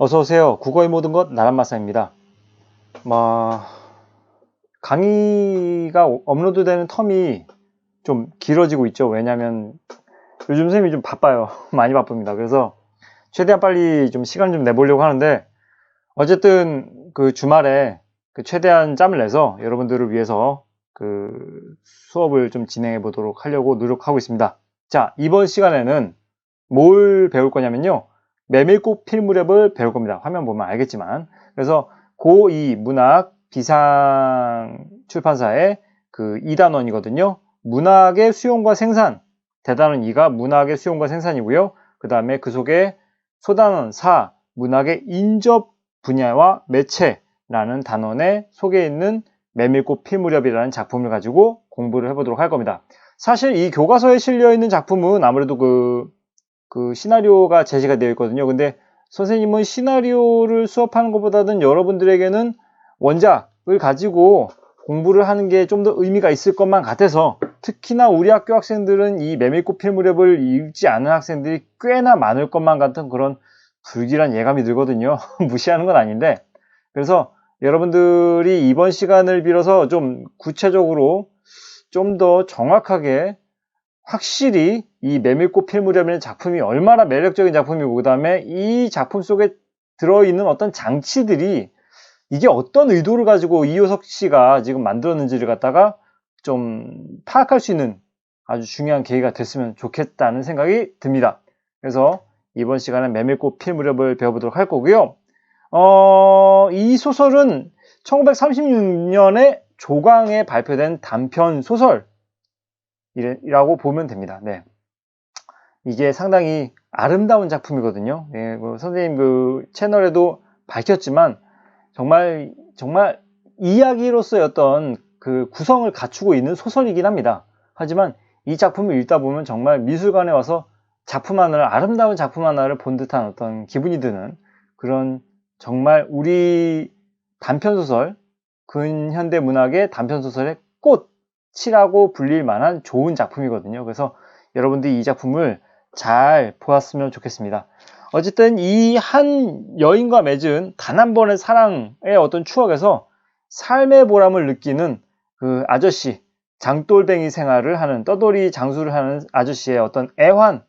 어서오세요. 국어의 모든 것 나란마사입니다. 강의가 업로드되는 텀이 좀 길어지고 있죠. 왜냐면 요즘 선생님이 좀 바빠요. 많이 바쁩니다. 그래서 최대한 빨리 좀 시간 좀 내보려고 하는데, 어쨌든 그 주말에 최대한 짬을 내서 여러분들을 위해서 수업을 좀 진행해 보도록 하려고 노력하고 있습니다. 자, 이번 시간에는 뭘 배울 거냐면요, 메밀꽃 필무렵을 배울 겁니다. 화면 보면 알겠지만. 그래서 고2 문학 비상 출판사의 그 2단원이거든요. 문학의 수용과 생산, 대단원 2가 문학의 수용과 생산이고요. 그 다음에 그 속에 소단원 4, 문학의 인접 분야와 매체라는 단원의 속에 있는 메밀꽃 필무렵이라는 작품을 가지고 공부를 해보도록 할 겁니다. 사실 이 교과서에 실려있는 작품은 아무래도 그 시나리오가 제시가 되어 있거든요. 근데 선생님은 시나리오를 수업하는 것보다는 여러분들에게는 원작을 가지고 공부를 하는 게 좀 더 의미가 있을 것만 같아서, 특히나 우리 학교 학생들은 이 메밀꽃 필무렵을 읽지 않은 학생들이 꽤나 많을 것만 같은 그런 불길한 예감이 들거든요. 무시하는 건 아닌데, 그래서 여러분들이 이번 시간을 빌어서 좀 구체적으로 좀 더 정확하게 확실히 이 메밀꽃 필무렵이라는 작품이 얼마나 매력적인 작품이고, 그 다음에 이 작품 속에 들어있는 어떤 장치들이 이게 어떤 의도를 가지고 이효석 씨가 지금 만들었는지를 갖다가 좀 파악할 수 있는 아주 중요한 계기가 됐으면 좋겠다는 생각이 듭니다. 그래서 이번 시간은 메밀꽃 필무렵을 배워보도록 할 거고요. 이 소설은 1936년에 조강에 발표된 단편 소설이라고 보면 됩니다. 네. 이게 상당히 아름다운 작품이거든요. 예, 선생님 그 채널에도 밝혔지만 정말 이야기로서의 어떤 그 구성을 갖추고 있는 소설이긴 합니다. 하지만 이 작품을 읽다 보면 정말 미술관에 와서 아름다운 작품 하나를 본 듯한 어떤 기분이 드는 그런, 정말 우리 단편소설, 근현대 문학의 단편소설의 꽃이라고 불릴 만한 좋은 작품이거든요. 그래서 여러분들이 이 작품을 잘 보았으면 좋겠습니다. 어쨌든 이 한 여인과 맺은 단 한 번의 사랑의 어떤 추억에서 삶의 보람을 느끼는 그 아저씨, 장돌뱅이 생활을 하는, 떠돌이 장수를 하는 아저씨의 어떤 애환을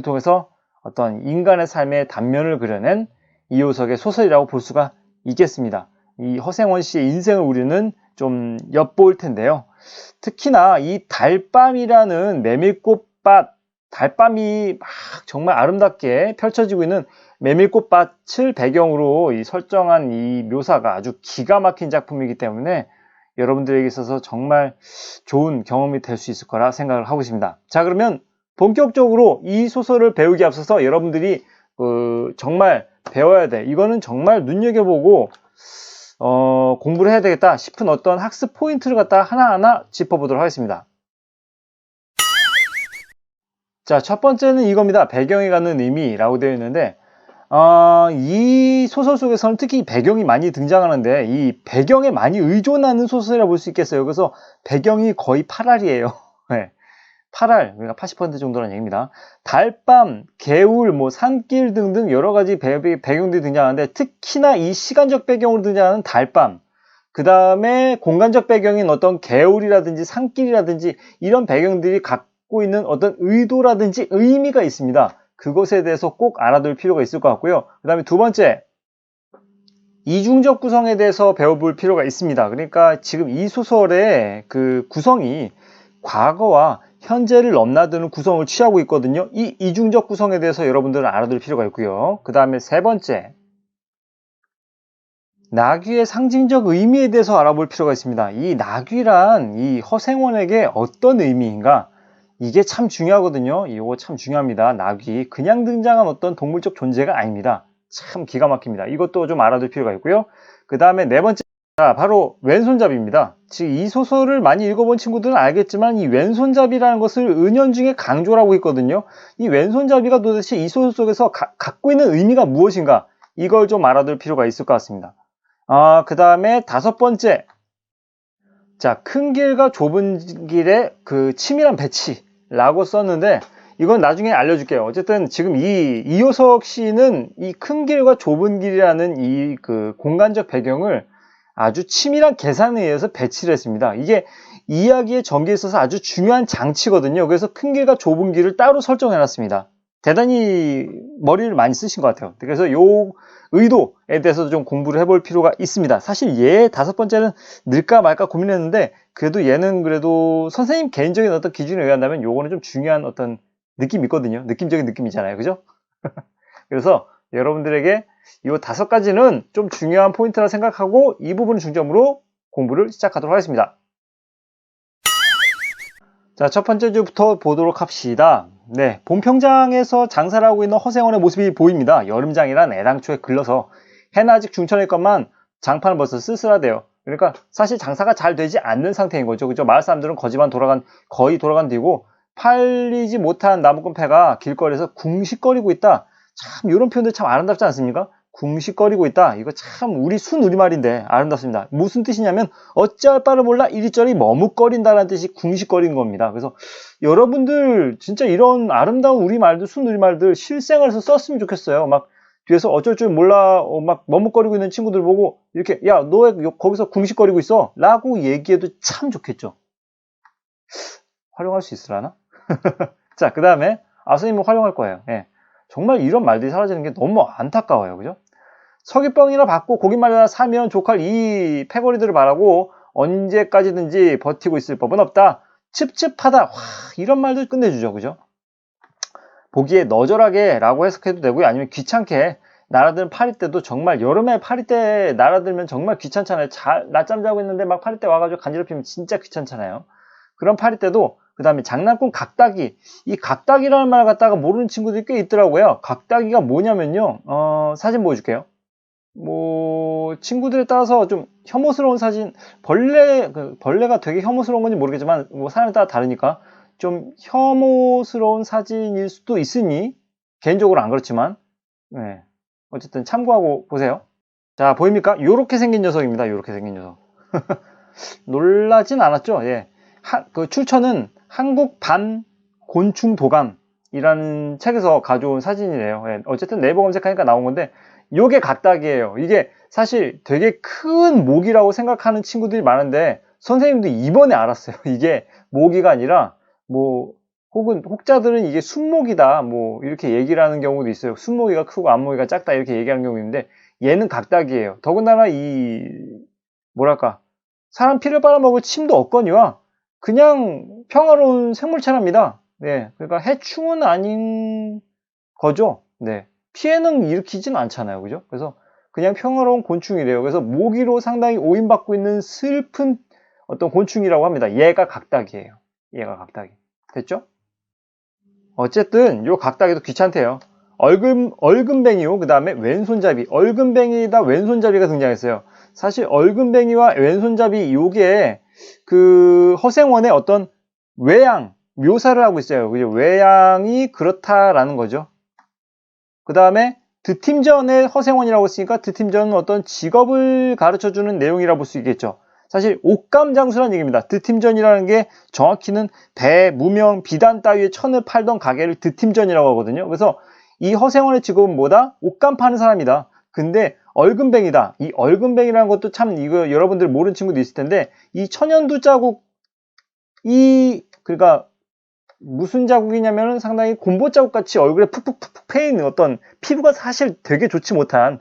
통해서 어떤 인간의 삶의 단면을 그려낸 이효석의 소설이라고 볼 수가 있겠습니다. 이 허생원 씨의 인생을 우리는 좀 엿볼 텐데요. 특히나 이 달밤이라는 메밀꽃밭, 달밤이 막 정말 아름답게 펼쳐지고 있는 메밀꽃밭을 배경으로 설정한 이 묘사가 아주 기가 막힌 작품이기 때문에 여러분들에게 있어서 정말 좋은 경험이 될 수 있을 거라 생각을 하고 있습니다. 자, 그러면 본격적으로 이 소설을 배우기 앞서서 여러분들이 정말 배워야 돼, 이거는 정말 눈여겨보고 공부를 해야 되겠다 싶은 어떤 학습 포인트를 갖다 하나하나 짚어보도록 하겠습니다. 자, 첫 번째는 이겁니다. 배경에 갖는 의미라고 되어 있는데, 이 소설 속에서는 특히 배경이 많이 등장하는데, 이 배경에 많이 의존하는 소설이라고 볼 수 있겠어요. 그래서 배경이 거의 8알이에요. 네. 8알, 그러니까 80% 정도라는 얘기입니다. 달밤, 개울, 산길 등등 여러 가지 배경들이 등장하는데, 특히나 이 시간적 배경으로 등장하는 달밤, 그 다음에 공간적 배경인 어떤 개울이라든지 산길이라든지 이런 배경들이 갖고 있는 어떤 의도라든지 의미가 있습니다. 그것에 대해서 꼭 알아둘 필요가 있을 것 같고요. 그 다음에 두 번째, 이중적 구성에 대해서 배워볼 필요가 있습니다. 그러니까 지금 이 소설의 그 구성이 과거와 현재를 넘나드는 구성을 취하고 있거든요. 이 이중적 구성에 대해서 여러분들은 알아둘 필요가 있고요. 그 다음에 세 번째, 나귀의 상징적 의미에 대해서 알아볼 필요가 있습니다. 이 나귀란 이 허생원에게 어떤 의미인가? 이게 참 중요하거든요. 이거 참 중요합니다. 나귀, 그냥 등장한 어떤 동물적 존재가 아닙니다. 참 기가 막힙니다. 이것도 좀 알아둘 필요가 있고요. 그 다음에 네 번째, 바로 왼손잡이입니다. 즉 이 소설을 많이 읽어본 친구들은 알겠지만 이 왼손잡이라는 것을 은연중에 강조를 하고 있거든요. 이 왼손잡이가 도대체 이 소설 속에서 갖고 있는 의미가 무엇인가? 이걸 좀 알아둘 필요가 있을 것 같습니다. 그 다음에 다섯 번째, 자, 큰 길과 좁은 길의 그 치밀한 배치라고 썼는데, 이건 나중에 알려줄게요. 어쨌든 지금 이 이효석 씨는 이 큰 길과 좁은 길이라는 이 그 공간적 배경을 아주 치밀한 계산에 의해서 배치를 했습니다. 이게 이야기의 전개에 있어서 아주 중요한 장치거든요. 그래서 큰 길과 좁은 길을 따로 설정해 놨습니다. 대단히 머리를 많이 쓰신 것 같아요. 그래서 요 의도에 대해서 좀 공부를 해볼 필요가 있습니다. 사실 얘 5번째는 넣을까 말까 고민했는데 그래도 얘는 그래도 선생님 개인적인 어떤 기준에 의한다면 요거는 좀 중요한 어떤 느낌이 있거든요. 느낌적인 느낌이잖아요. 그죠? 그래서 여러분들에게 이 5가지는 좀 중요한 포인트라 생각하고 이 부분을 중점으로 공부를 시작하도록 하겠습니다. 자, 첫 번째 주부터 보도록 합시다. 네, 봄평장에서 장사를 하고 있는 허생원의 모습이 보입니다. 여름장이란 애당초에 글러서 해는 아직 중천일 것만 장판은 벌써 쓸쓸하대요. 그러니까 사실 장사가 잘 되지 않는 상태인 거죠. 그죠? 마을 사람들은 거의 돌아간 뒤고 팔리지 못한 나무꾼패가 길거리에서 궁식거리고 있다. 참 이런 표현들 참 아름답지 않습니까? 궁식거리고 있다. 이거 참 우리 순우리말인데 아름답습니다. 무슨 뜻이냐면 어찌할 바를 몰라 이리저리 머뭇거린다는 뜻이 궁식거리는 겁니다. 그래서 여러분들 진짜 이런 아름다운 우리말들, 순우리말들 실생활에서 썼으면 좋겠어요. 막 뒤에서 어쩔 줄 몰라 막 머뭇거리고 있는 친구들 보고 이렇게 야, 너 왜 거기서 궁식거리고 있어? 라고 얘기해도 참 좋겠죠. 활용할 수 있으려나? 자, 그 다음에 선생님은 활용할 거예요. 예. 정말 이런 말들이 사라지는 게 너무 안타까워요. 그죠? 서귀뻥이나 받고 고깃말이나 사면 족할 이 패거리들을 말하고 언제까지든지 버티고 있을 법은 없다. 찝찝하다. 와, 이런 말들 끝내주죠. 그죠? 보기에 너절하게 라고 해석해도 되고요. 아니면 귀찮게 날아드는 파리떼도 정말 여름에 파리떼 날아들면 정말 귀찮잖아요. 낮잠 자고 있는데 막 파리떼 와가지고 간지럽히면 진짜 귀찮잖아요. 그런 파리떼도 그 다음에 장난꾼 각다기. 이 각다기라는 말 갖다가 모르는 친구들이 꽤 있더라고요. 각다기가 뭐냐면요. 사진 보여줄게요. 친구들에 따라서 좀 혐오스러운 사진, 벌레가 되게 혐오스러운 건지 모르겠지만, 사람에 따라 다르니까, 좀 혐오스러운 사진일 수도 있으니, 개인적으로 안 그렇지만, 네. 어쨌든 참고하고 보세요. 자, 보입니까? 요렇게 생긴 녀석입니다. 요렇게 생긴 녀석. 놀라진 않았죠? 예. 그 출처는 한국 반곤충도감이라는 책에서 가져온 사진이래요. 예. 어쨌든 네이버 검색하니까 나온 건데, 요게 각닭이에요. 이게 사실 되게 큰 모기라고 생각하는 친구들이 많은데 선생님도 이번에 알았어요. 이게 모기가 아니라 혹은 혹자들은 이게 순모기다 이렇게 얘기를 하는 경우도 있어요. 순모기가 크고 암모기가 작다 이렇게 얘기하는 경우도 있는데 얘는 각닭이에요. 더군다나 뭐랄까 사람 피를 빨아먹을 침도 없거니와 그냥 평화로운 생물체랍니다. 네, 그러니까 해충은 아닌 거죠. 네. 피해는 일으키진 않잖아요. 그죠? 그래서 그냥 평화로운 곤충이래요. 그래서 모기로 상당히 오인받고 있는 슬픈 어떤 곤충이라고 합니다. 얘가 각닭이에요. 얘가 각닭이. 됐죠? 어쨌든 요 각닭이도 귀찮대요. 얼금뱅이요. 그 다음에 왼손잡이. 얼금뱅이다 왼손잡이가 등장했어요. 사실 얼금뱅이와 왼손잡이 요게 그 허생원의 어떤 외양 묘사를 하고 있어요. 그죠? 외양이 그렇다라는 거죠. 그 다음에 드팀전의 허생원이라고 했으니까 드팀전은 어떤 직업을 가르쳐주는 내용이라고 볼 수 있겠죠. 사실 옥감장수라는 얘기입니다. 드팀전이라는 게 정확히는 배, 무명, 비단 따위의 천을 팔던 가게를 드팀전이라고 하거든요. 그래서 이 허생원의 직업은 뭐다? 옥감 파는 사람이다. 근데 얼금뱅이다. 이 얼금뱅이라는 것도 참 이거 여러분들 모르는 친구도 있을 텐데 이 천연두 자국 그러니까 무슨 자국이냐면은 상당히 곰보 자국 같이 얼굴에 푹푹 패인 어떤 피부가 사실 되게 좋지 못한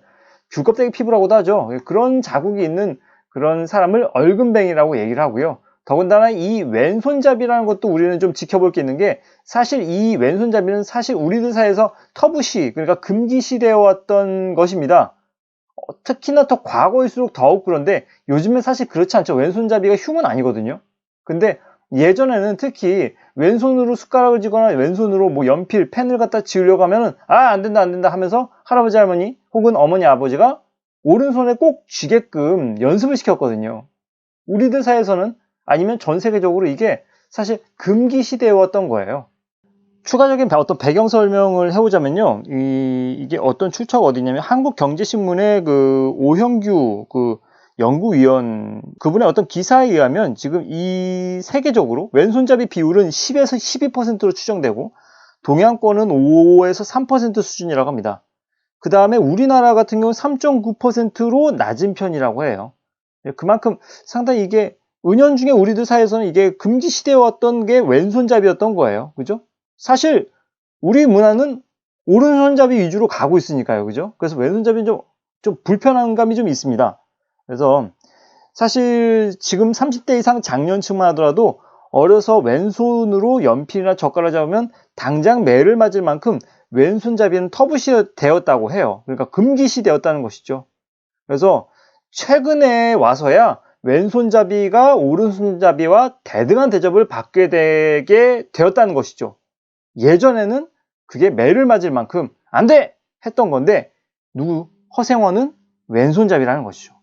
귤껍데기 피부라고도 하죠. 그런 자국이 있는 그런 사람을 얼금뱅이라고 얘기를 하고요. 더군다나 이 왼손잡이라는 것도 우리는 좀 지켜볼 게 있는 게 사실 이 왼손잡이는 사실 우리들 사이에서 터부시 그러니까 금기시되어 왔던 것입니다. 특히나 더 과거일수록 더욱 그런데 요즘엔 사실 그렇지 않죠. 왼손잡이가 흉은 아니거든요. 근데 예전에는 특히 왼손으로 숟가락을 쥐거나 왼손으로 연필, 펜을 갖다 지으려고 하면은 안 된다 하면서 할아버지 할머니 혹은 어머니 아버지가 오른손에 꼭 쥐게끔 연습을 시켰거든요. 우리들 사이에서는 아니면 전 세계적으로 이게 사실 금기 시대였던 거예요. 추가적인 어떤 배경 설명을 해보자면요. 이게 어떤 출처가 어디냐면 한국경제신문의 그 오형규 그 연구위원 그분의 어떤 기사에 의하면 지금 이 세계적으로 왼손잡이 비율은 10에서 12%로 추정되고 동양권은 5에서 3% 수준이라고 합니다. 그 다음에 우리나라 같은 경우는 3.9%로 낮은 편이라고 해요. 그만큼 상당히 이게 은연중에 우리들 사이에서는 이게 금기시되었던 게 왼손잡이였던 거예요. 그죠? 사실 우리 문화는 오른손잡이 위주로 가고 있으니까요. 그죠? 그래서 왼손잡이는 좀 불편한 감이 좀 있습니다. 그래서 사실 지금 30대 이상 장년층만 하더라도 어려서 왼손으로 연필이나 젓가락 잡으면 당장 매를 맞을 만큼 왼손잡이는 터부시 되었다고 해요. 그러니까 금기시 되었다는 것이죠. 그래서 최근에 와서야 왼손잡이가 오른손잡이와 대등한 대접을 받게 되게 되었다는 것이죠. 예전에는 그게 매를 맞을 만큼 안 돼! 했던 건데 허생원은 왼손잡이라는 것이죠.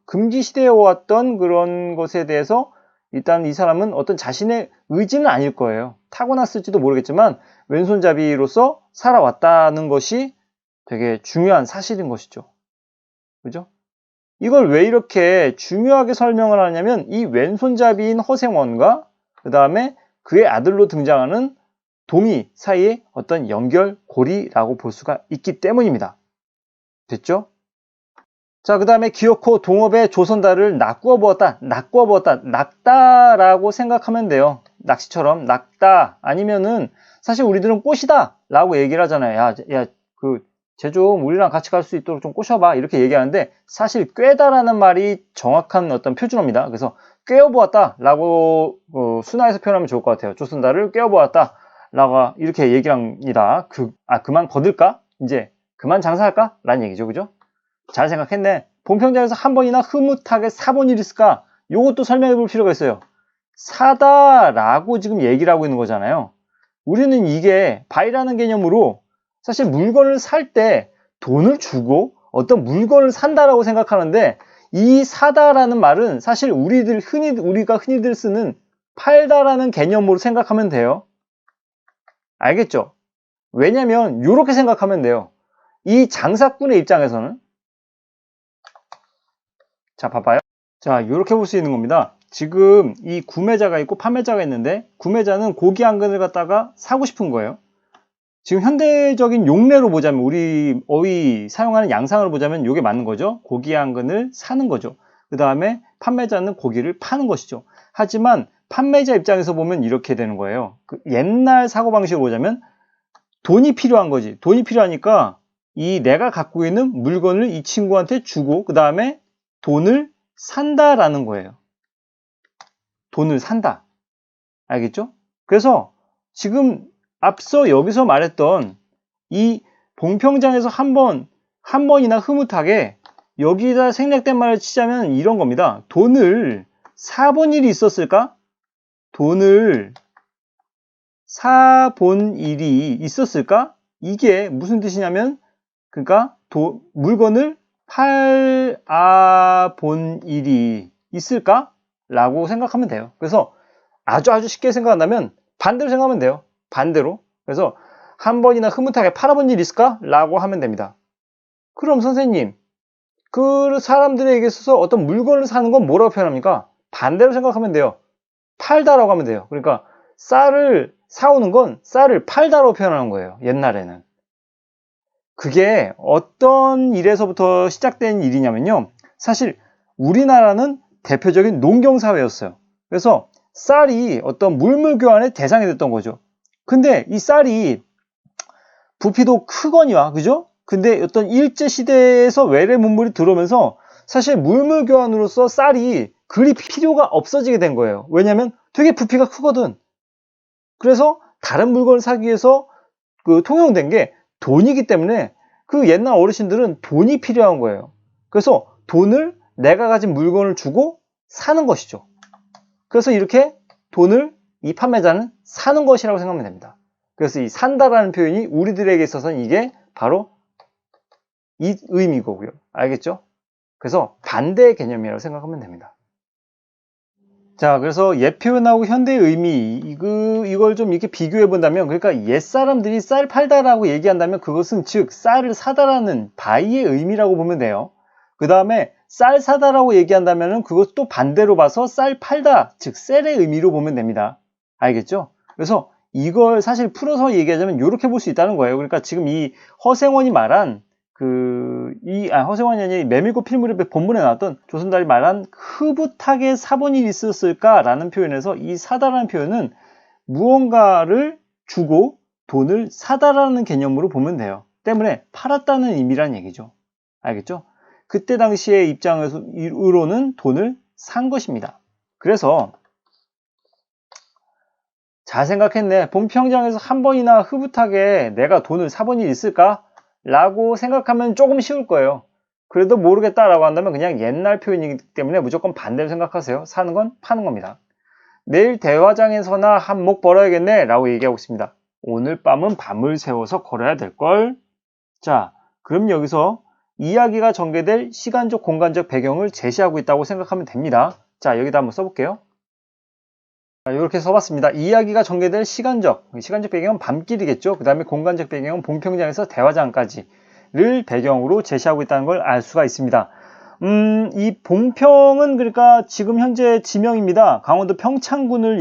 금기시대에 왔던 그런 것에 대해서 일단 이 사람은 어떤 자신의 의지는 아닐 거예요. 타고났을지도 모르겠지만 왼손잡이로서 살아왔다는 것이 되게 중요한 사실인 것이죠. 그죠? 이걸 왜 이렇게 중요하게 설명을 하냐면 이 왼손잡이인 허생원과 그 다음에 그의 아들로 등장하는 동이 사이의 어떤 연결고리라고 볼 수가 있기 때문입니다. 됐죠? 자, 그 다음에 기어코 동업의 조선다를 낚구어 보았다. 낚다라고 생각하면 돼요. 낚시처럼 낚다 아니면은 사실 우리들은 꽃이다 라고 얘기를 하잖아요. 쟤 좀 우리랑 같이 갈 수 있도록 좀 꼬셔봐 이렇게 얘기하는데 사실 꿰다라는 말이 정확한 어떤 표준어입니다. 그래서 꿰어보았다 라고 순화해서 표현하면 좋을 것 같아요. 조선다를 꿰어보았다 라고 이렇게 얘기를 합니다. 그만 거들까? 이제 그만 장사할까? 라는 얘기죠. 그죠? 잘 생각했네. 본평장에서 한 번이나 흐뭇하게 사본 일 있을까? 요것도 설명해 볼 필요가 있어요. 사다라고 지금 얘기를 하고 있는 거잖아요. 우리는 이게 바이라는 개념으로 사실 물건을 살 때 돈을 주고 어떤 물건을 산다라고 생각하는데 이 사다라는 말은 사실 우리가 흔히들 쓰는 팔다라는 개념으로 생각하면 돼요. 알겠죠? 왜냐면 이렇게 생각하면 돼요. 이 장사꾼의 입장에서는 자, 봐봐요. 자, 이렇게 볼 수 있는 겁니다. 지금 이 구매자가 있고 판매자가 있는데 구매자는 고기 한 근을 갖다가 사고 싶은 거예요. 지금 현대적인 용례로 보자면 우리 어휘 사용하는 양상을 보자면 이게 맞는 거죠. 고기 한 근을 사는 거죠. 그 다음에 판매자는 고기를 파는 것이죠. 하지만 판매자 입장에서 보면 이렇게 되는 거예요. 옛날 사고방식으로 보자면 돈이 필요한 거지. 돈이 필요하니까 내가 갖고 있는 물건을 이 친구한테 주고 그 다음에 돈을 산다라는 거예요. 돈을 산다. 알겠죠? 그래서 지금 앞서 여기서 말했던 이 봉평장에서 한 번이나 흐뭇하게 여기다 생략된 말을 치자면 이런 겁니다. 돈을 사본 일이 있었을까? 돈을 사본 일이 있었을까? 이게 무슨 뜻이냐면 그러니까 물건을 팔아본 일이 있을까? 라고 생각하면 돼요. 그래서 아주 쉽게 생각한다면 반대로 생각하면 돼요. 반대로. 그래서 한 번이나 흐뭇하게 팔아본 일이 있을까? 라고 하면 됩니다. 그럼 선생님, 그 사람들에게 있어서 어떤 물건을 사는 건 뭐라고 표현합니까? 반대로 생각하면 돼요. 팔다라고 하면 돼요. 그러니까 쌀을 사오는 건 쌀을 팔다라고 표현하는 거예요. 옛날에는. 그게 어떤 일에서부터 시작된 일이냐면요. 사실 우리나라는 대표적인 농경사회였어요. 그래서 쌀이 어떤 물물 교환의 대상이 됐던 거죠. 근데 이 쌀이 부피도 크거니와, 그죠? 근데 어떤 일제시대에서 외래 문물이 들어오면서 사실 물물 교환으로서 쌀이 그리 필요가 없어지게 된 거예요. 왜냐면 되게 부피가 크거든. 그래서 다른 물건을 사기 위해서 통용된 게 돈이기 때문에 그 옛날 어르신들은 돈이 필요한 거예요. 그래서 돈을 내가 가진 물건을 주고 사는 것이죠. 그래서 이렇게 돈을 이 판매자는 사는 것이라고 생각하면 됩니다. 그래서 이 산다라는 표현이 우리들에게 있어서는 이게 바로 이 의미고요. 알겠죠? 그래서 반대의 개념이라고 생각하면 됩니다. 자, 그래서 옛 표현하고 현대의 의미, 이걸 좀 이렇게 비교해 본다면, 그러니까 옛 사람들이 쌀 팔다라고 얘기한다면 그것은 즉 쌀을 사다라는 바이의 의미라고 보면 돼요. 그 다음에 쌀 사다라고 얘기한다면 그것도 반대로 봐서 쌀 팔다, 즉 셀의 의미로 보면 됩니다. 알겠죠? 그래서 이걸 사실 풀어서 얘기하자면 이렇게 볼 수 있다는 거예요. 그러니까 지금 이 허생원이 말한 허생원이 아니라 메밀꽃 필무렵의 본문에 나왔던 조선달이 말한 흐붓하게 사본이 있었을까라는 표현에서 이 사다라는 표현은 무언가를 주고 돈을 사다라는 개념으로 보면 돼요. 때문에 팔았다는 의미란 얘기죠. 알겠죠? 그때 당시의 입장으로는 돈을 산 것입니다. 그래서 잘 생각했네. 본평장에서 한 번이나 흐뭇하게 내가 돈을 사본 일이 있을까? 라고 생각하면 조금 쉬울 거예요. 그래도 모르겠다라고 한다면 그냥 옛날 표현이기 때문에 무조건 반대로 생각하세요. 사는 건 파는 겁니다. 내일 대화장에서나 한몫 벌어야겠네 라고 얘기하고 있습니다. 오늘 밤은 밤을 새워서 걸어야 될걸. 자, 그럼 여기서 이야기가 전개될 시간적 공간적 배경을 제시하고 있다고 생각하면 됩니다. 자, 여기다 한번 써볼게요. 이렇게 써봤습니다. 이야기가 전개될 시간적 배경은 밤길이겠죠. 그 다음에 공간적 배경은 본평장에서 대화장까지를 배경으로 제시하고 있다는 걸 알 수가 있습니다. 이 본평은 그러니까 지금 현재 지명입니다. 강원도 평창군에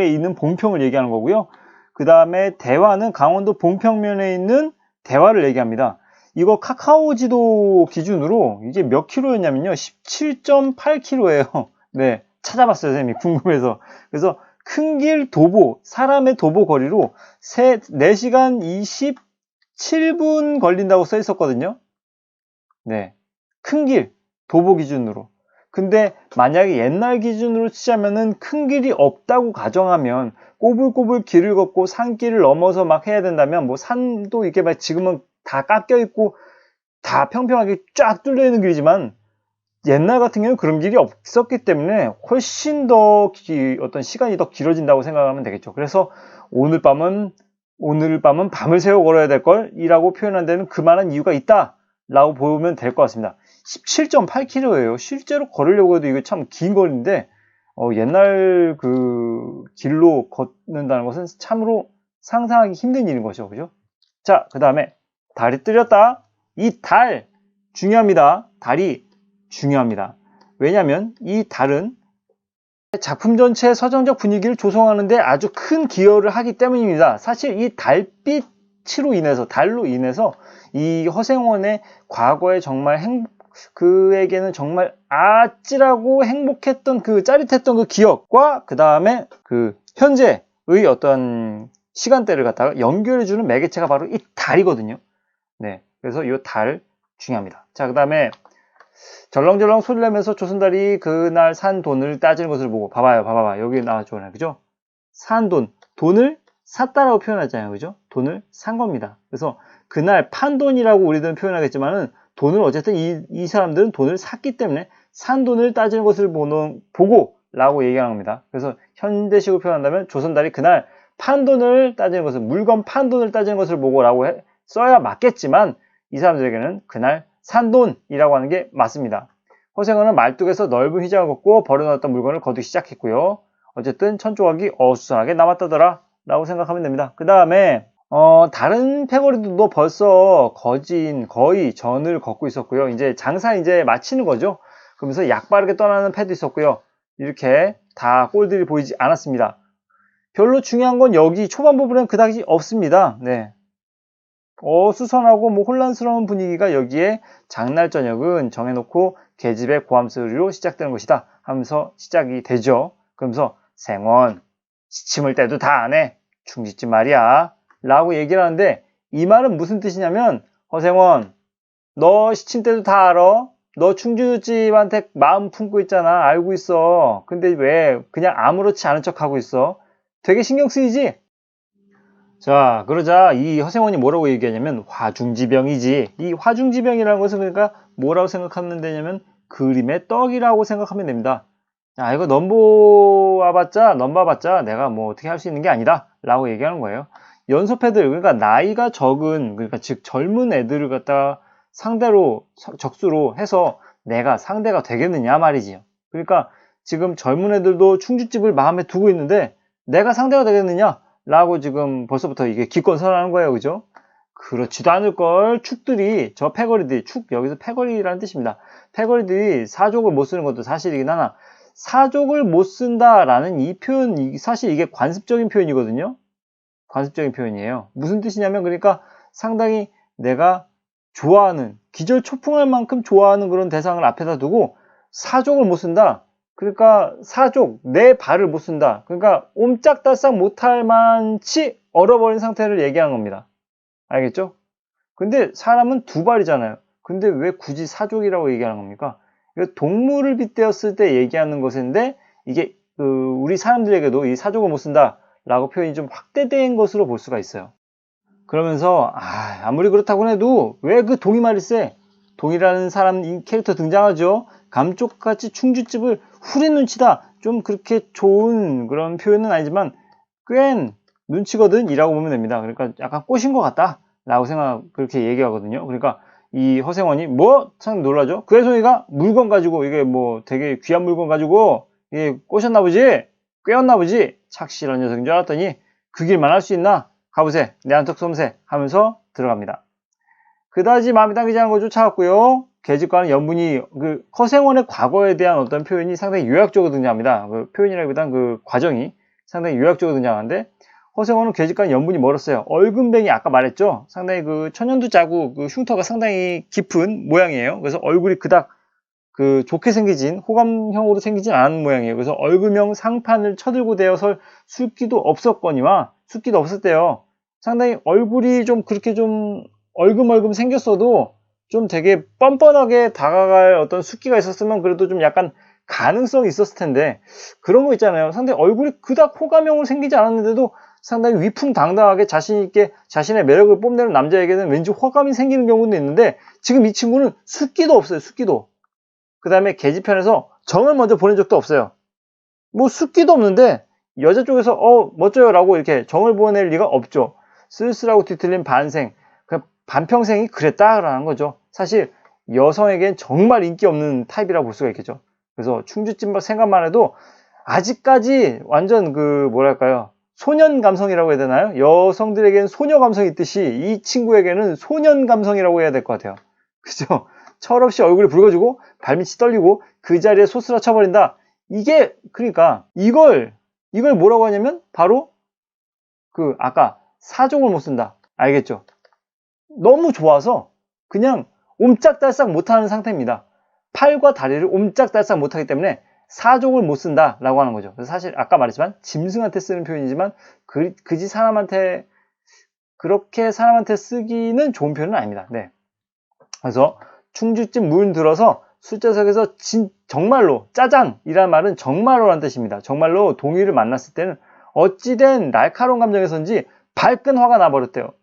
있는 본평을 얘기하는 거고요. 그 다음에 대화는 강원도 본평면에 있는 대화를 얘기합니다. 이거 카카오 지도 기준으로 이게 몇 킬로였냐면요. 17.8km예요. 네. 찾아봤어요, 선생님이. 궁금해서. 그래서 큰 길 도보, 사람의 도보 거리로 4시간 27분 걸린다고 써 있었거든요. 네. 큰 길, 도보 기준으로. 근데 만약에 옛날 기준으로 치자면은 큰 길이 없다고 가정하면 꼬불꼬불 길을 걷고 산길을 넘어서 막 해야 된다면 뭐 산도 이렇게 막 지금은 다 깎여 있고 다 평평하게 쫙 뚫려 있는 길이지만 옛날 같은 경우는 그런 길이 없었기 때문에 훨씬 더 어떤 시간이 더 길어진다고 생각하면 되겠죠. 그래서 오늘 밤은 밤을 새워 걸어야 될 걸 이라고 표현한 데는 그만한 이유가 있다 라고 보면 될 것 같습니다. 17.8km예요. 실제로 걸으려고 해도 이거 참 긴 거리인데 옛날 그 길로 걷는다는 것은 참으로 상상하기 힘든 일인 것이죠. 그죠? 자, 그 다음에 달이 뜨렸다. 이 달 중요합니다. 달이 중요합니다. 왜냐하면 이 달은 작품 전체의 서정적 분위기를 조성하는데 아주 큰 기여를 하기 때문입니다. 사실 이 달로 인해서 이 허생원의 과거에 정말 그에게는 정말 아찔하고 행복했던 그 짜릿했던 그 기억과 그 다음에 그 현재의 어떤 시간대를 갖다가 연결해주는 매개체가 바로 이 달이거든요. 네, 그래서 이 달 중요합니다. 자, 그 다음에 절렁절렁 소리를 내면서 조선달이 그날 산 돈을 따지는 것을 보고 봐봐요. 여기 나와줘. 그죠? 산 돈을 샀다라고 표현하잖아요. 그죠? 돈을 산 겁니다. 그래서 그날 판 돈이라고 우리들은 표현하겠지만은 돈을 어쨌든 이 사람들은 돈을 샀기 때문에 산 돈을 따지는 것을 보고 라고 얘기하는 겁니다. 그래서 현대식으로 표현한다면 조선달이 그날 판 돈을 따지는 것을 물건 판 돈을 따지는 것을 보고 라고 써야 맞겠지만 이 사람들에게는 그날 산 돈이라고 하는 게 맞습니다. 허생원은 말뚝에서 넓은 휘장을 걷고 버려놓았던 물건을 거두기 시작했고요. 어쨌든 천조각이 어수선하게 남았다더라 라고 생각하면 됩니다. 그 다음에 다른 패거리들도 벌써 거의 전을 걷고 있었고요. 이제 장사 이제 마치는 거죠. 그러면서 약바르게 떠나는 패도 있었고요. 이렇게 다 꼴들이 보이지 않았습니다. 별로 중요한 건 여기 초반 부분에는 그다지 없습니다. 네. 어수선하고 뭐 혼란스러운 분위기가 여기에 장날 저녁은 정해놓고 계집의 고함 소리로 시작되는 것이다 하면서 시작이 되죠. 그러면서 생원 시침을 때도 다 안 해 충짓집 말이야 라고 얘기를 하는데 이 말은 무슨 뜻이냐면 허생원 너 시침 때도 다 알아? 너 충주집한테 마음 품고 있잖아. 알고 있어. 근데 왜 그냥 아무렇지 않은 척 하고 있어? 되게 신경 쓰이지? 자, 그러자 이 허생원이 뭐라고 얘기하냐면 화중지병이지. 이 화중지병이라는 것은 그러니까 뭐라고 생각하면 되냐면 그림의 떡이라고 생각하면 됩니다. 야, 이거 넘봐봤자 내가 뭐 어떻게 할 수 있는 게 아니다 라고 얘기하는 거예요. 연소패들, 그러니까 나이가 적은, 그러니까 즉 젊은 애들을 갖다가 상대로 적수로 해서 내가 상대가 되겠느냐 말이지요. 그러니까 지금 젊은 애들도 충주집을 마음에 두고 있는데 내가 상대가 되겠느냐 라고 지금 벌써부터 이게 기권선언하는 거예요. 그죠? 그렇지도 않을걸. 축들이, 저 패거리들이, 여기서 패거리라는 뜻입니다. 패거리들이 사족을 못 쓰는 것도 사실이긴 하나 사족을 못 쓴다라는 이 표현, 사실 이게 관습적인 표현이거든요. 관습적인 표현이에요. 무슨 뜻이냐면, 그러니까 상당히 내가 좋아하는, 기절초풍할 만큼 좋아하는 그런 대상을 앞에다 두고 사족을 못 쓴다. 그러니까 사족, 내 발을 못 쓴다. 그러니까 옴짝달싹 못할 만치 얼어버린 상태를 얘기하는 겁니다. 알겠죠? 근데 사람은 두 발이잖아요. 근데 왜 굳이 사족이라고 얘기하는 겁니까? 동물을 빗대었을 때 얘기하는 것인데, 이게 우리 사람들에게도 이 사족을 못 쓴다라고 표현이 좀 확대된 것으로 볼 수가 있어요. 그러면서 아무리 그렇다고 해도 왜 그 동이 말일세? 동이라는 사람 캐릭터 등장하죠. 감쪽같이 충주집을 후린 눈치다. 좀 그렇게 좋은 그런 표현은 아니지만 꽤 눈치거든 이라고 보면 됩니다. 그러니까 약간 꼬신 것 같다 라고 그렇게 얘기하거든요. 그러니까 이 허생원이 참 놀라죠. 그 애송이가 물건 가지고, 이게 뭐 되게 귀한 물건 가지고 이게 꼬셨나 보지, 꿰었나 보지, 착실한 녀석인 줄 알았더니 그 길만 할 수 있나? 가보세, 내 한턱 솜세 하면서 들어갑니다. 그다지 마음이 당기지 않은 거 쫓아갔고요. 계집과는 연분이, 그 허생원의 과거에 대한 어떤 표현이 상당히 요약적으로 등장합니다. 그 표현이라기보다는 그 과정이 상당히 요약적으로 등장하는데, 허생원은 계집과는 연분이 멀었어요. 얼굴뱅이, 아까 말했죠. 상당히 그 천연두 자국, 그 흉터가 상당히 깊은 모양이에요. 그래서 얼굴이 그닥 그 좋게 생기진, 호감형으로 생기진 않은 모양이에요. 그래서 얼굴형 상판을 쳐들고 대어설 숫기도 없었거니와, 숫기도 없었대요. 상당히 얼굴이 좀 그렇게 좀 얼금얼금 생겼어도 좀 되게 뻔뻔하게 다가갈 어떤 숫기가 있었으면 그래도 좀 약간 가능성이 있었을 텐데, 그런 거 있잖아요. 상당히 얼굴이 그닥 호감형으로 생기지 않았는데도 상당히 위풍당당하게 자신있게 자신의 매력을 뽐내는 남자에게는 왠지 호감이 생기는 경우도 있는데, 지금 이 친구는 숫기도 없어요. 숫기도. 그 다음에 계집편에서 정을 먼저 보낸 적도 없어요. 뭐 숫기도 없는데 여자 쪽에서 멋져요 라고 이렇게 정을 보낼 리가 없죠. 쓸쓸하고 뒤틀린 반생, 반평생이 그랬다라는 거죠. 사실 여성에겐 정말 인기 없는 타입이라고 볼 수가 있겠죠. 그래서 충주찜밥 생각만 해도 아직까지 완전 뭐랄까요, 소년 감성이라고 해야 되나요? 여성들에겐 소녀 감성이 있듯이 이 친구에게는 소년 감성이라고 해야 될 것 같아요. 그죠? 철없이 얼굴이 붉어지고 발밑이 떨리고 그 자리에 소스라 쳐버린다. 이게 그러니까 이걸 뭐라고 하냐면 바로 아까 사족을 못 쓴다. 알겠죠? 너무 좋아서 그냥 옴짝달싹 못하는 상태입니다. 팔과 다리를 옴짝달싹 못하기 때문에 사족을 못 쓴다라고 하는 거죠. 그래서 사실 아까 말했지만 짐승한테 쓰는 표현이지만 그지 사람한테, 그렇게 사람한테 쓰기는 좋은 표현은 아닙니다. 네. 그래서 충주집 문 들어서 술자석에서 정말로 짜잔이라는 말은 정말로란 뜻입니다. 정말로 동의를 만났을 때는 어찌된 날카로운 감정에서인지 발끈 화가 나버렸대요.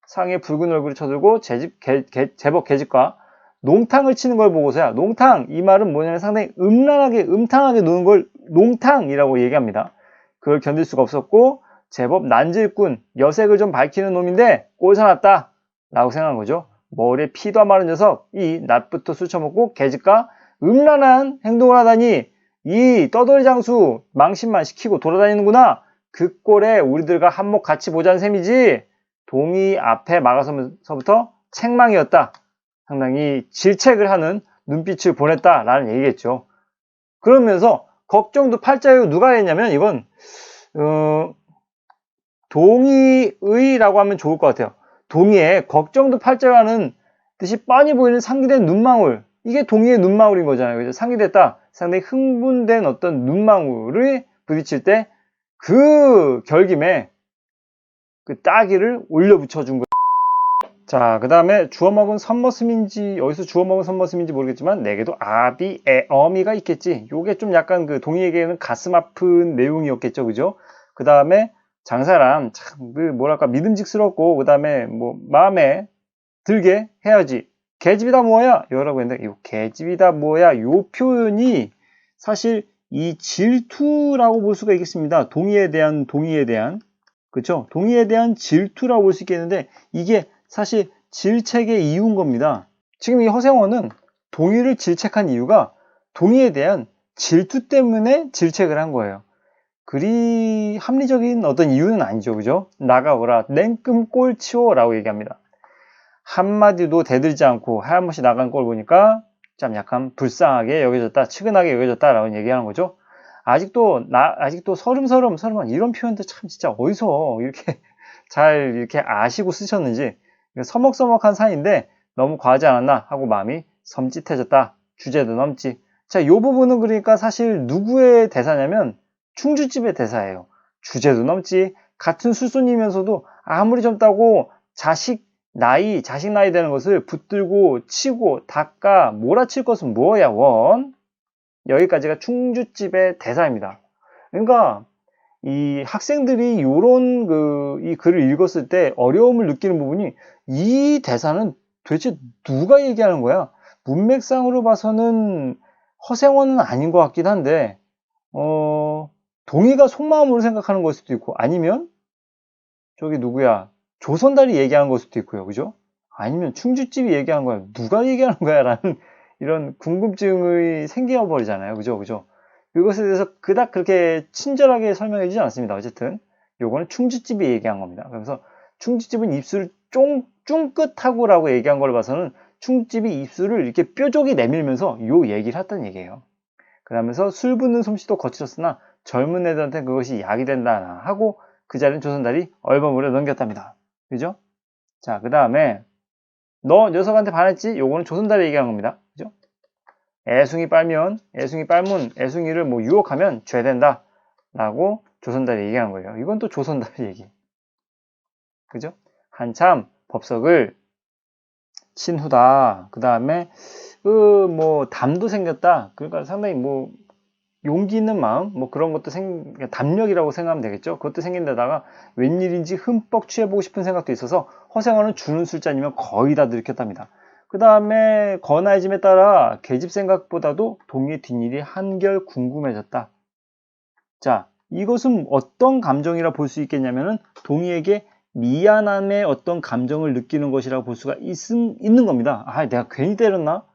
상에 붉은 얼굴이 쳐들고 제법 계집과 농탕을 치는 걸 보고서야, 농탕, 이 말은 뭐냐면 상당히 음탕하게 노는 걸 농탕이라고 얘기합니다. 그걸 견딜 수가 없었고 제법 난질꾼, 여색을 좀 밝히는 놈인데 꼴사났다 라고 생각한 거죠. 머리에 피도 안 마른 녀석이 낮부터 술 처먹고 계집과 음란한 행동을 하다니 이 떠돌이 장수 망신만 시키고 돌아다니는구나. 그 꼴에 우리들과 한몫 같이 보자는 셈이지. 동이 앞에 막아서부터 책망이었다. 상당히 질책을 하는 눈빛을 보냈다라는 얘기겠죠. 그러면서 걱정도 팔자요. 누가 했냐면 이건 동의의라고 하면 좋을 것 같아요. 동의에 걱정도 팔자라는 뜻이 뻔히 보이는 상기된 눈망울, 이게 동의의 눈망울인 거잖아요. 그죠? 상기됐다. 상당히 흥분된 어떤 눈망울을 부딪힐 때 그 결김에 그 따기를 올려 붙여준 거예요. 자, 그 다음에 주워먹은 선머슴인지, 여기서 주워먹은 선머슴인지 모르겠지만 내게도 아비, 어미가 있겠지. 요게 좀 약간 그 동의에게는 가슴 아픈 내용이었겠죠. 그죠? 그 다음에 장사람 참 뭐랄까 믿음직스럽고, 그 다음에 뭐 마음에 들게 해야지. 계집이다 뭐야? 이라고 했는데, 이 계집이다 뭐야? 요 표현이 사실 이 질투라고 볼 수가 있겠습니다. 동의에 대한, 그쵸? 동의에 대한 질투라고 볼 수 있겠는데, 이게 사실 질책의 이유인 겁니다. 지금 이 허생원은 동의를 질책한 이유가 동의에 대한 질투 때문에 질책을 한 거예요. 그리 합리적인 어떤 이유는 아니죠. 그죠? 나가오라, 냉끔 꼴치오 라고 얘기합니다. 한마디도 대들지 않고 하얀못이 나간 걸 보니까 참 약간 불쌍하게 여겨졌다, 측은하게 여겨졌다 라고 얘기하는 거죠. 아직도 서름서름 이런 표현도 참 진짜 어디서 이렇게 잘 이렇게 아시고 쓰셨는지. 서먹서먹한 사이인데 너무 과하지 않았나 하고 마음이 섬찟해졌다. 주제도 넘지. 자, 요 부분은 그러니까 사실 누구의 대사냐면 충주집의 대사예요. 주제도 넘지. 같은 술손이면서도 아무리 젊다고 자식 나이 되는 것을 붙들고 치고 닦아 몰아칠 것은 뭐야 원. 여기까지가 충주집의 대사입니다. 그러니까 이 학생들이 이 글을 읽었을 때 어려움을 느끼는 부분이 이 대사는 도대체 누가 얘기하는 거야? 문맥상으로 봐서는 허생원은 아닌 것 같긴 한데 동의가 속마음으로 생각하는 걸 수도 있고 아니면 저기 누구야 조선달이 얘기하는 걸 수도 있고요. 그죠? 아니면 충주집이 얘기하는 거야. 누가 얘기하는 거야? 라는 이런 궁금증이 생겨버리잖아요. 그죠? 이것에 대해서 그닥 그렇게 친절하게 설명해 주지 않았습니다. 어쨌든 요거는 충주집이 얘기한 겁니다. 그래서 충주집은 입술을 쫑긋하고 라고 얘기한 걸 봐서는 충주집이 입술을 이렇게 뾰족이 내밀면서 요 얘기를 했다는 얘기예요. 그러면서 술 붓는 솜씨도 거칠었으나 젊은 애들한테 그것이 약이 된다 하고 그 자리는 조선달이 얼버무려 넘겼답니다. 그죠? 자, 그 다음에 너 녀석한테 반했지? 요거는 조선달이 얘기한 겁니다. 그죠? 애숭이 빨면, 애숭이를 뭐 유혹하면 죄된다. 라고 조선달이 얘기한 거예요. 이건 또 조선달의 얘기. 그죠? 한참 법석을 친 후다. 그 다음에, 담도 생겼다. 그러니까 상당히 용기 있는 마음, 그런 것도 담력이라고 생각하면 되겠죠? 그것도 생긴 데다가 웬일인지 흠뻑 취해보고 싶은 생각도 있어서 허생원은 주는 술잔이면 거의 다 들이켰답니다. 그 다음에 거나해짐에 따라 계집 생각보다도 동의의 뒷일이 한결 궁금해졌다. 자, 이것은 어떤 감정이라 볼 수 있겠냐면은 동의에게 미안함의 어떤 감정을 느끼는 것이라고 볼 수가 있는 겁니다. 아, 내가 괜히 때렸나?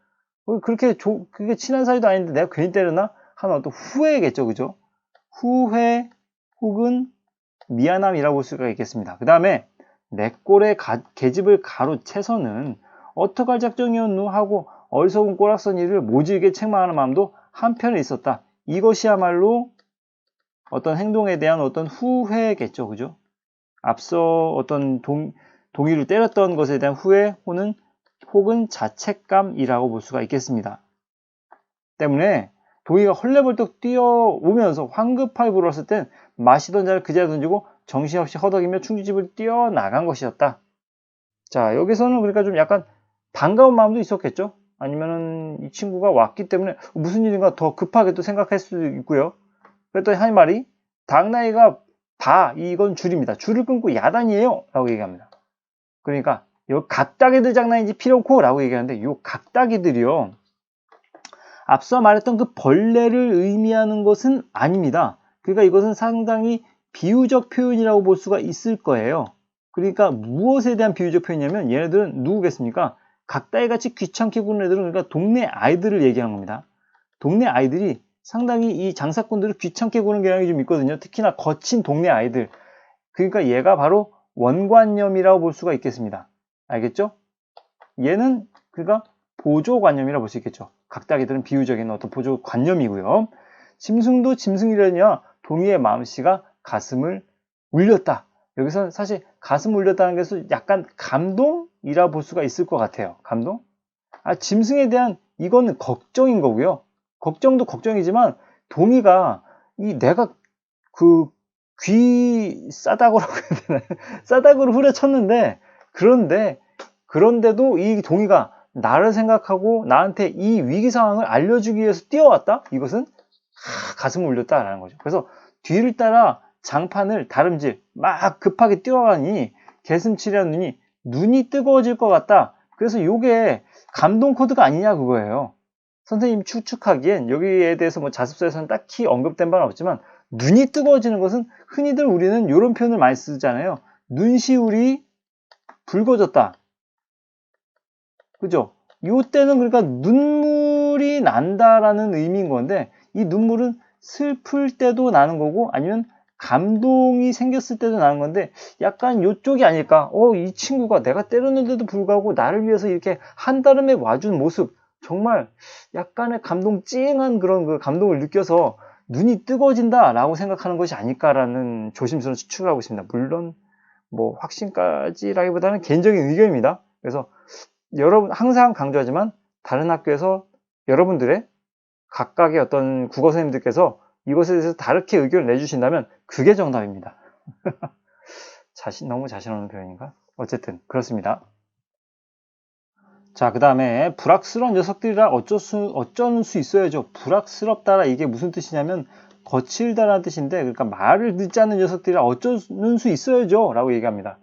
그게 친한 사이도 아닌데 내가 괜히 때렸나? 하는 어떤 후회겠죠, 그죠? 후회 혹은 미안함이라고 볼 수가 있겠습니다. 그 다음에 내 꼴에 계집을 가로채서는 어떡할 작정이었누 하고 어리석은 꼬락선 일을 모질게 책망하는 마음도 한편에 있었다. 이것이야말로 어떤 행동에 대한 어떤 후회겠죠, 그죠? 앞서 어떤 동의를 때렸던 것에 대한 후회 혹은 자책감이라고 볼 수가 있겠습니다. 때문에 동의가 헐레벌떡 뛰어오면서 황급하게 불었을 땐 마시던 잔을 그 자리에 던지고 정신없이 허덕이며 충주집을 뛰어나간 것이었다. 자, 여기서는 그러니까 좀 약간 반가운 마음도 있었겠죠? 아니면은 이 친구가 왔기 때문에 무슨 일인가 더 급하게 또 생각할 수도 있고요. 그랬더니 한 말이 당나이가 이건 줄입니다. 줄을 끊고 야단이에요 라고 얘기합니다. 그러니까 요 각다기들 장난인지 필요코 라고 얘기하는데 요 각다기들이요, 앞서 말했던 그 벌레를 의미하는 것은 아닙니다. 그러니까 이것은 상당히 비유적 표현이라고 볼 수가 있을 거예요. 그러니까 무엇에 대한 비유적 표현이냐면 얘네들은 누구겠습니까? 각다이같이 귀찮게 구는 애들은 그러니까 동네 아이들을 얘기하는 겁니다. 동네 아이들이 상당히 이 장사꾼들을 귀찮게 구는 경향이 좀 있거든요. 특히나 거친 동네 아이들. 그러니까 얘가 바로 원관념이라고 볼 수가 있겠습니다. 알겠죠? 얘는 그러니까 보조관념이라고 볼 수 있겠죠. 각다기들은 비유적인 어떤 보조관념이고요. 짐승도 짐승이려니와 동의의 마음씨가 가슴을 울렸다. 여기서 사실 가슴을 울렸다는 것은 약간 감동이라 볼 수가 있을 것 같아요. 감동? 짐승에 대한 이거는 걱정인 거고요. 걱정도 걱정이지만 동의가 내가 귀 싸다구라고 해야 되나요? 싸다구를 후려쳤는데 그런데도 이 동의가 나를 생각하고 나한테 이 위기 상황을 알려주기 위해서 뛰어왔다? 이것은 가슴을 울렸다라는 거죠. 그래서 뒤를 따라 장판을 다름질 막 급하게 뛰어가니 개슴츠레한 눈이 뜨거워질 것 같다. 그래서 이게 감동 코드가 아니냐 그거예요. 선생님이 추측하기엔 여기에 대해서 자습서에서는 딱히 언급된 바는 없지만 눈이 뜨거워지는 것은 흔히들 우리는 이런 표현을 많이 쓰잖아요. 눈시울이 붉어졌다. 그죠? 이때는 그러니까 눈물이 난다라는 의미인 건데 이 눈물은 슬플 때도 나는 거고 아니면 감동이 생겼을 때도 나는 건데 약간 이쪽이 아닐까? 이 친구가 내가 때렸는데도 불구하고 나를 위해서 이렇게 한달음에 와준 모습 정말 약간의 감동 찡한 그런 그 감동을 느껴서 눈이 뜨거워진다 라고 생각하는 것이 아닐까라는 조심스러운 추측을 하고 있습니다. 물론 뭐 확신까지라기보다는 개인적인 의견입니다. 그래서 여러분 항상 강조하지만 다른 학교에서 여러분들의 각각의 어떤 국어 선생님들께서 이것에 대해서 다르게 의견을 내주신다면 그게 정답입니다. 너무 자신 없는 표현인가? 어쨌든 그렇습니다. 자, 그 다음에 불악스러운 녀석들이라 어쩌는 수 있어야죠. 불악스럽다라 이게 무슨 뜻이냐면 거칠다라는 뜻인데, 그러니까 말을 듣지 않는 녀석들이라 어쩌는 수 있어야죠 라고 얘기합니다.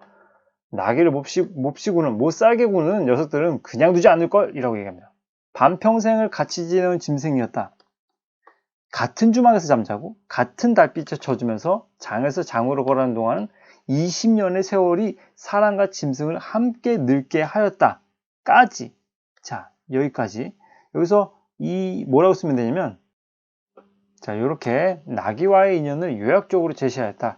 나귀를 몹시구는 못 살게 구는 녀석들은 그냥 두지 않을걸 이라고 얘기합니다. 반평생을 같이 지내온 짐승이었다. 같은 주막에서 잠자고 같은 달빛에 젖으면서 장에서 장으로 걸어가는 동안은 20년의 세월이 사람과 짐승을 함께 늙게 하였다. 까지. 자, 여기까지. 여기서 이 뭐라고 쓰면 되냐면, 자, 이렇게 나귀와의 인연을 요약적으로 제시하였다.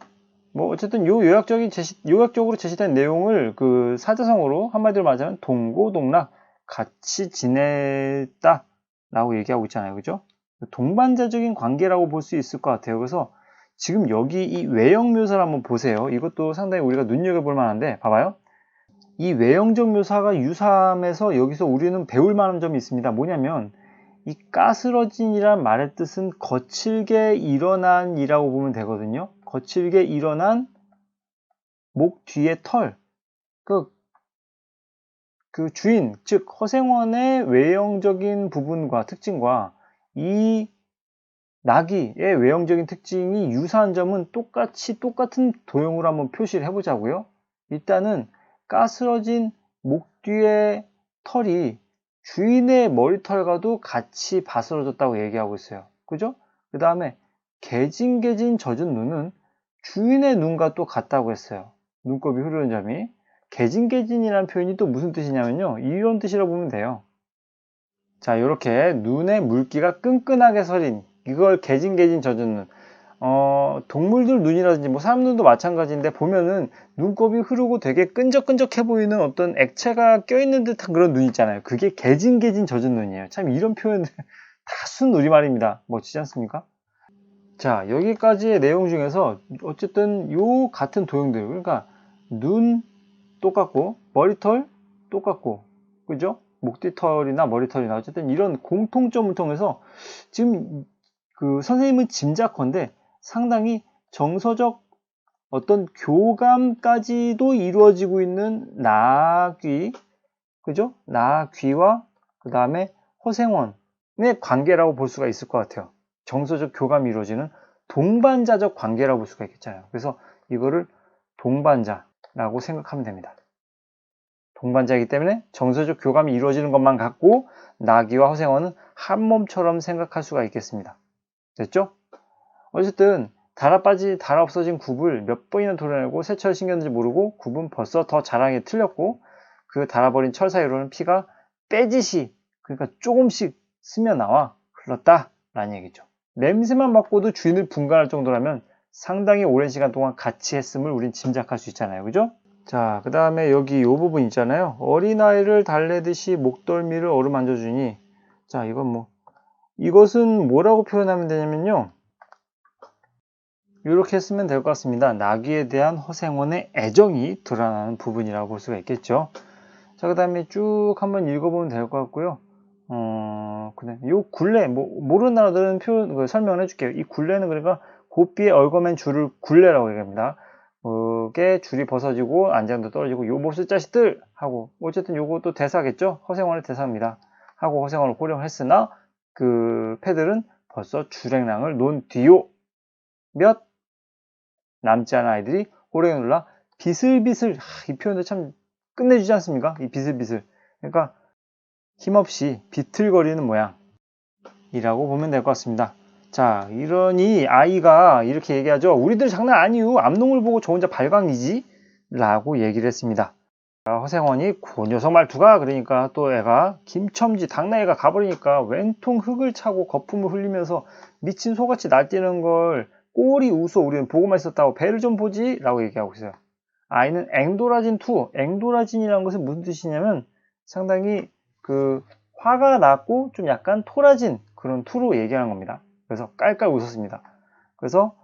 뭐 어쨌든 요약적으로 제시된 내용을 그 사자성어로 한마디로 말하자면 동고동락 같이 지냈다 라고 얘기하고 있잖아요. 그죠? 동반자적인 관계라고 볼 수 있을 것 같아요. 그래서 지금 여기 이 외형 묘사를 한번 보세요. 이것도 상당히 우리가 눈여겨볼 만한데, 봐봐요. 이 외형적 묘사가 유사함에서 여기서 우리는 배울 만한 점이 있습니다. 뭐냐면 이 까스러진이란 말의 뜻은 거칠게 일어난 이라고 보면 되거든요. 거칠게 일어난 목 뒤에 털. 그 주인, 즉 허생원의 외형적인 부분과 특징과 이 나귀의 외형적인 특징이 유사한 점은 똑같은 도형으로 한번 표시를 해보자고요. 일단은 까스러진 목 뒤의 털이 주인의 머리털과도 같이 바스러졌다고 얘기하고 있어요. 그죠? 그 다음에 개진개진 젖은 눈은 주인의 눈과 또 같다고 했어요. 눈곱이 흐르는 점이. 개진개진이라는 표현이 또 무슨 뜻이냐면요, 이런 뜻이라고 보면 돼요. 자, 이렇게 눈에 물기가 끈끈하게 서린, 이걸 개진개진 젖은 눈. 동물들 눈이라든지 뭐 사람 눈도 마찬가지인데 보면은 눈곱이 흐르고 되게 끈적끈적해 보이는 어떤 액체가 껴있는 듯한 그런 눈 있잖아요. 그게 개진개진 젖은 눈이에요. 참 이런 표현들 다 순 우리말입니다. 멋지지 않습니까? 자, 여기까지의 내용 중에서 어쨌든 요 같은 도형들, 그러니까 눈 똑같고 머리털 똑같고, 그죠? 목뒤털이나 머리털이나 어쨌든 이런 공통점을 통해서 지금 그 선생님은 짐작컨대 상당히 정서적 어떤 교감까지도 이루어지고 있는 나귀, 그죠? 나귀와 그 다음에 허생원의 관계라고 볼 수가 있을 것 같아요. 정서적 교감이 이루어지는 동반자적 관계라고 볼 수가 있겠잖아요. 그래서 이거를 동반자라고 생각하면 됩니다. 동반자이기 때문에 정서적 교감이 이루어지는 것만 갖고 나귀와 허생원은 한 몸처럼 생각할 수가 있겠습니다. 됐죠? 어쨌든 달아 없어진 굽을 몇 번이나 도려내고 세철을 신겼는지 모르고 굽은 벌써 더 자랑에 틀렸고 그 달아버린 철 사이로는 피가 빼짓이, 그러니까 조금씩 스며나와 흘렀다 라는 얘기죠. 냄새만 맡고도 주인을 분간할 정도라면 상당히 오랜 시간 동안 같이 했음을 우린 짐작할 수 있잖아요. 그죠? 자, 그 다음에 여기 이 부분 있잖아요. 어린아이를 달래듯이 목덜미를 어루만져 주니, 자, 이것은 뭐라고 표현하면 되냐면요, 이렇게 쓰면 될 것 같습니다. 나귀에 대한 허생원의 애정이 드러나는 부분이라고 볼 수가 있겠죠. 자, 그 다음에 쭉 한번 읽어보면 될 것 같고요. 그냥 요 굴레, 모르는 나라들은 설명을 해줄게요. 이 굴레는 그러니까 고삐에 얽어맨 줄을 굴레라고 얘기합니다. 그게 줄이 벗어지고 안장도 떨어지고 요 몹쓸 자식들 하고, 어쨌든 요것도 대사겠죠. 허생원의 대사입니다. 하고 허생원을 호령했으나 그 패들은 벌써 주랭랑을 놓은 뒤요. 몇 남지 않은 아이들이 호령에 놀라 비슬비슬, 이 표현도 참 끝내주지 않습니까? 이 비슬비슬, 그러니까 힘없이 비틀거리는 모양이라고 보면 될 것 같습니다. 자, 이러니 아이가 이렇게 얘기하죠. 우리들 장난 아니유. 암농을 보고 저 혼자 발광이지? 라고 얘기를 했습니다. 허생원이 그 녀석 말투가, 그러니까 또 애가 김첨지 당나이가 가버리니까 웬통 흙을 차고 거품을 흘리면서 미친 소같이 날뛰는 걸 꼴이 웃어 우리는 보고만 있었다고 배를 좀 보지? 라고 얘기하고 있어요. 아이는 앵도라진이라는 것은 무슨 뜻이냐면 상당히 화가 났고 좀 약간 토라진 그런 투로 얘기하는 겁니다. 그래서 깔깔 웃었습니다. 그래서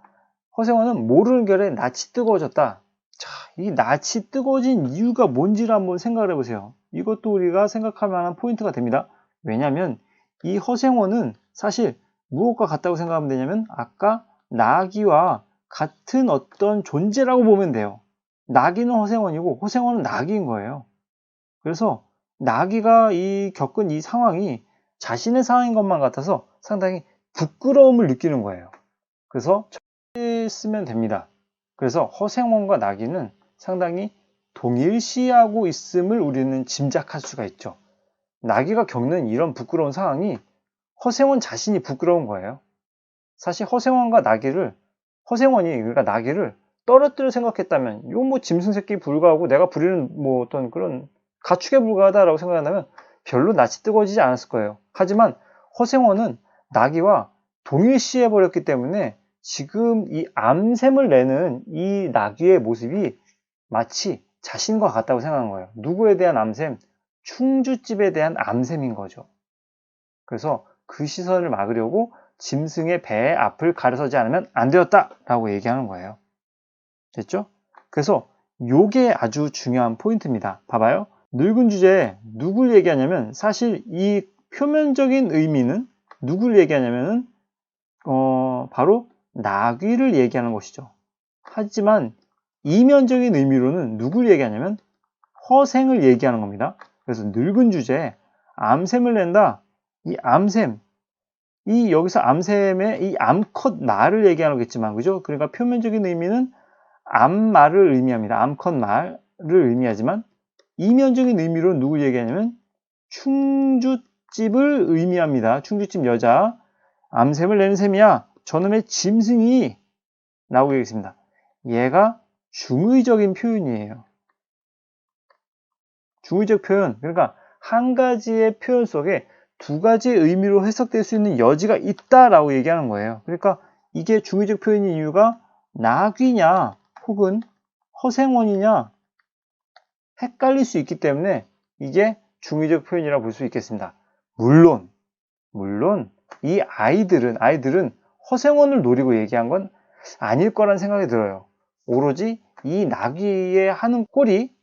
허생원은 모르는 결에 낯이 뜨거워졌다. 자, 이 낯이 뜨거워진 이유가 뭔지를 한번 생각을 해보세요. 이것도 우리가 생각할 만한 포인트가 됩니다. 왜냐하면 이 허생원은 사실 무엇과 같다고 생각하면 되냐면 아까 나귀와 같은 어떤 존재라고 보면 돼요. 나귀는 허생원이고 허생원은 나귀인 거예요. 그래서 나귀가 겪은 이 상황이 자신의 상황인 것만 같아서 상당히 부끄러움을 느끼는 거예요. 그래서 쓰면 됩니다. 그래서 허생원과 나귀는 상당히 동일시하고 있음을 우리는 짐작할 수가 있죠. 나귀가 겪는 이런 부끄러운 상황이 허생원 자신이 부끄러운 거예요. 사실 허생원과 나귀를, 허생원이 그러니까 나귀를 떨어뜨려 생각했다면 이건 뭐 짐승 새끼 불과하고 내가 부리는 뭐 어떤 그런 가축에 불과하다라고 생각한다면 별로 낯이 뜨거워지지 않았을 거예요. 하지만 허생원은 나귀와 동일시해 버렸기 때문에 지금 이 암샘을 내는 이 나귀의 모습이 마치 자신과 같다고 생각한 거예요. 누구에 대한 암샘? 충주집에 대한 암샘인 거죠. 그래서 그 시선을 막으려고 짐승의 배 앞을 가려서지 않으면 안 되었다라고 얘기하는 거예요. 됐죠? 그래서 요게 아주 중요한 포인트입니다. 봐봐요. 늙은 주제에 누굴 얘기하냐면 사실 이 표면적인 의미는 누굴 얘기하냐면은 바로 나귀를 얘기하는 것이죠. 하지만 이면적인 의미로는 누굴 얘기하냐면 허생을 얘기하는 겁니다. 그래서 늙은 주제에 암샘을 낸다. 이 암샘, 여기서 암샘의 이 암컷 말을 얘기하는 거겠지만, 그죠? 그러니까 표면적인 의미는 암말을 의미합니다. 암컷 말을 의미하지만 이면적인 의미로 누굴 얘기하냐면 충주집을 의미합니다. 충주집 여자, 암샘을 내는 셈이야. 저놈의 짐승이 나오고 있습니다. 얘가 중의적인 표현이에요. 중의적 표현, 그러니까 한 가지의 표현 속에 두 가지의 의미로 해석될 수 있는 여지가 있다라고 얘기하는 거예요. 그러니까 이게 중의적 표현인 이유가 나귀냐 혹은 허생원이냐 헷갈릴 수 있기 때문에 이게 중의적 표현이라고 볼 수 있겠습니다. 물론 이 아이들은 허생원을 노리고 얘기한 건 아닐 거란 생각이 들어요. 오로지 이 나귀의 하는 꼴이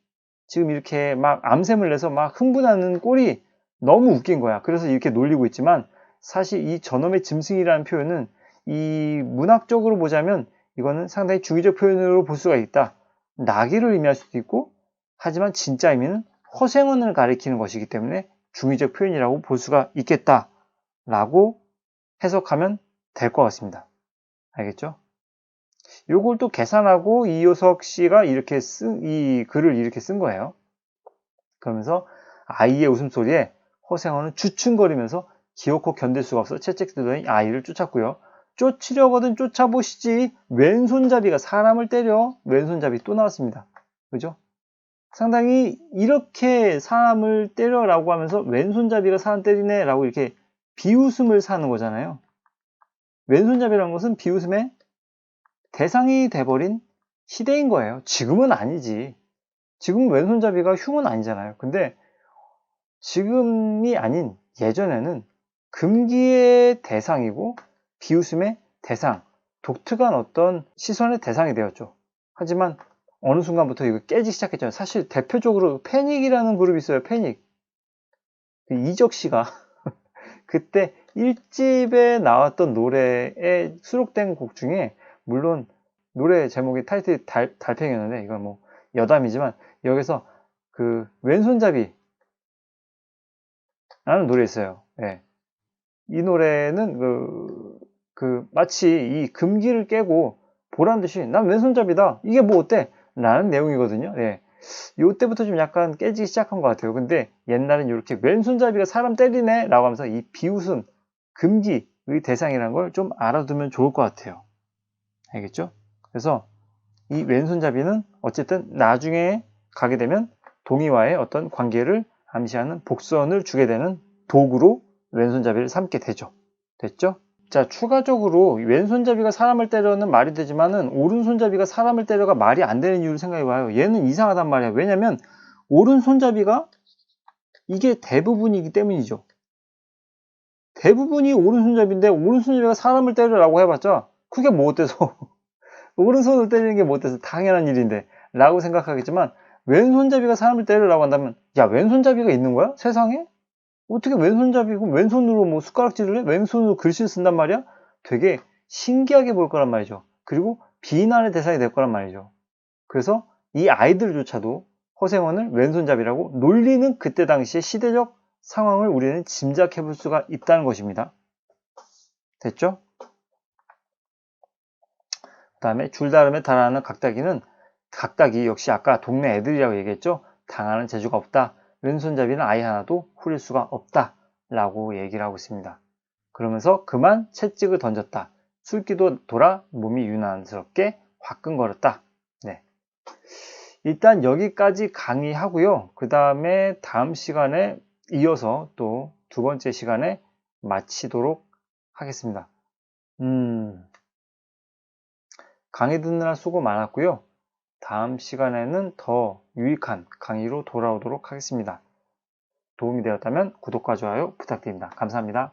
지금 이렇게 막 암샘을 내서 막 흥분하는 꼴이 너무 웃긴 거야. 그래서 이렇게 놀리고 있지만 사실 이 저놈의 짐승이라는 표현은 이 문학적으로 보자면 이거는 상당히 중의적 표현으로 볼 수가 있다. 나귀를 의미할 수도 있고 하지만 진짜 의미는 허생원을 가리키는 것이기 때문에 중의적 표현이라고 볼 수가 있겠다라고 해석하면 될 것 같습니다. 알겠죠? 요걸 또 계산하고 이효석 씨가 이렇게 이 글을 이렇게 쓴 거예요. 그러면서 아이의 웃음소리에 허생원은 주춤거리면서 기어코 견딜 수가 없어 채찍 들더니 아이를 쫓았고요. 쫓으려거든 쫓아보시지 왼손잡이가 사람을 때려. 왼손잡이 또 나왔습니다. 그죠? 상당히 이렇게 사람을 때려라고 하면서 왼손잡이가 사람 때리네 라고 이렇게 비웃음을 사는 거잖아요. 왼손잡이라는 것은 비웃음의 대상이 돼버린 시대인 거예요. 지금은 아니지. 지금 왼손잡이가 흉은 아니잖아요. 근데 지금이 아닌 예전에는 금기의 대상이고 비웃음의 대상, 독특한 어떤 시선의 대상이 되었죠. 하지만 어느 순간부터 이거 깨지기 시작했잖아요. 사실 대표적으로 패닉이라는 그룹이 있어요. 패닉. 이적 씨가 그때 1집에 나왔던 노래에 수록된 곡 중에 물론 노래 제목이 타이틀이 달팽이였는데 이건 뭐 여담이지만 여기서 그 왼손잡이 라는 노래 있어요. 네. 이 노래는 마치 이 금기를 깨고 보란 듯이 난 왼손잡이다. 이게 뭐 어때? 라는 내용이거든요. 네. 요때부터 좀 약간 깨지기 시작한 것 같아요. 근데 옛날엔 이렇게 왼손잡이가 사람 때리네 라고 하면서 이 비웃음, 금기의 대상이라는 걸 좀 알아두면 좋을 것 같아요. 알겠죠? 그래서 이 왼손잡이는 어쨌든 나중에 가게 되면 동의와의 어떤 관계를 암시하는 복선을 주게 되는 도구로 왼손잡이를 삼게 되죠. 됐죠? 자, 추가적으로 왼손잡이가 사람을 때려는 말이 되지만은 오른손잡이가 사람을 때려가 말이 안 되는 이유를 생각해봐요. 얘는 이상하단 말이야. 왜냐면 오른손잡이가 이게 대부분이기 때문이죠. 대부분이 오른손잡이인데 오른손잡이가 사람을 때리라고 해봤자 그게 뭐 어때서 오른손을 때리는 게 뭐 어때서 당연한 일인데 라고 생각하겠지만 왼손잡이가 사람을 때리라고 한다면 야 왼손잡이가 있는 거야? 세상에? 어떻게 왼손잡이고 왼손으로 뭐 숟가락질을 해? 왼손으로 글씨를 쓴단 말이야? 되게 신기하게 볼 거란 말이죠. 그리고 비난의 대상이 될 거란 말이죠. 그래서 이 아이들조차도 허생원을 왼손잡이라고 놀리는 그때 당시의 시대적 상황을 우리는 짐작해 볼 수가 있다는 것입니다. 됐죠? 그 다음에 줄다름에 달하는 각닭이 역시 아까 동네 애들이라고 얘기했죠. 당하는 재주가 없다. 왼손잡이는 아이 하나도 후릴 수가 없다 라고 얘기를 하고 있습니다. 그러면서 그만 채찍을 던졌다. 술기도 돌아 몸이 유난스럽게 화끈거렸다. 네. 일단 여기까지 강의하고요. 그 다음에 다음 시간에 이어서 또 두 번째 시간에 마치도록 하겠습니다. 강의 듣느라 수고 많았고요. 다음 시간에는 더 유익한 강의로 돌아오도록 하겠습니다. 도움이 되었다면 구독과 좋아요 부탁드립니다. 감사합니다.